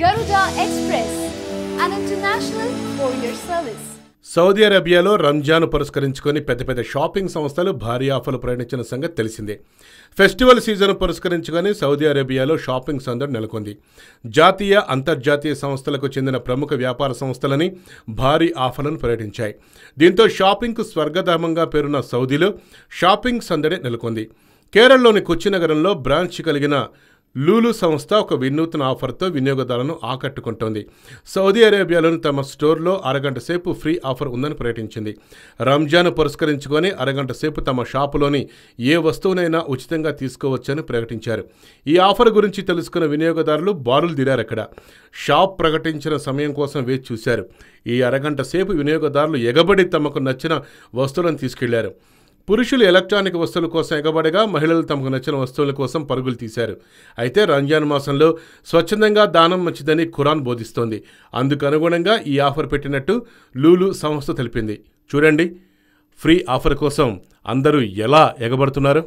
Garuda Express, an international courier service. Saudi అరేబియాలో రంజాన్ పురస్కరించుకొని పెద్ద షాపింగ్ సంస్థలు భారీ ఆఫర్లు ప్రకటించిన సంగతి తెలిసిందే. ఫెస్టివల్ సీజన్ పురస్కరించుకొని సౌదీ అరేబియాలో షాపింగ్ సందడి నెలకొంది. జాతీయ, అంతర్జాతీయ సంస్థలకు చెందిన ప్రముఖ వ్యాపార సంస్థలని భారీ ఆఫర్లను ప్రకటించాయి. దీంతో షాపింగ్కు స్వర్గధామంగా పేరున్న సౌదీలో షాపింగ్ సందడి నెలకొంది. కేరళలోని కొచ్చి నగరంలో బ్రాంచ్ కలిగిన లూలు సంస్థ ఒక వినూత్న ఆఫర్తో వినియోగదారులను ఆకట్టుకుంటోంది. సౌదీ అరేబియాలోని తమ స్టోర్లో అరగంట సేపు ఫ్రీ ఆఫర్ ఉందని ప్రకటించింది. రంజాన్ పురస్కరించుకొని అరగంట సేపు తమ షాపులోని ఏ వస్తువునైనా ఉచితంగా తీసుకోవచ్చని ప్రకటించారు. ఈ ఆఫర్ గురించి తెలుసుకున్న వినియోగదారులు బారులు తీరారక్కడ. షాప్ ప్రకటించిన సమయం కోసం వేచి చూశారు. ఈ అరగంట సేపు వినియోగదారులు ఎగబడి తమకు నచ్చిన వస్తువులను తీసుకెళ్లారు. పురుషులు ఎలక్ట్రానిక్ వస్తువుల కోసం ఎగబడగా, మహిళలు తమకు నచ్చిన వస్తువుల కోసం పరుగులు తీశారు. అయితే రంజాన్ మాసంలో స్వచ్ఛందంగా దానం మంచిదని ఖురాన్ బోధిస్తోంది. అందుకు అనుగుణంగా ఈ ఆఫర్ పెట్టినట్టు లూలు సంస్థ తెలిపింది. చూడండి, ఫ్రీ ఆఫర్ కోసం అందరూ ఎలా ఎగబడుతున్నారు.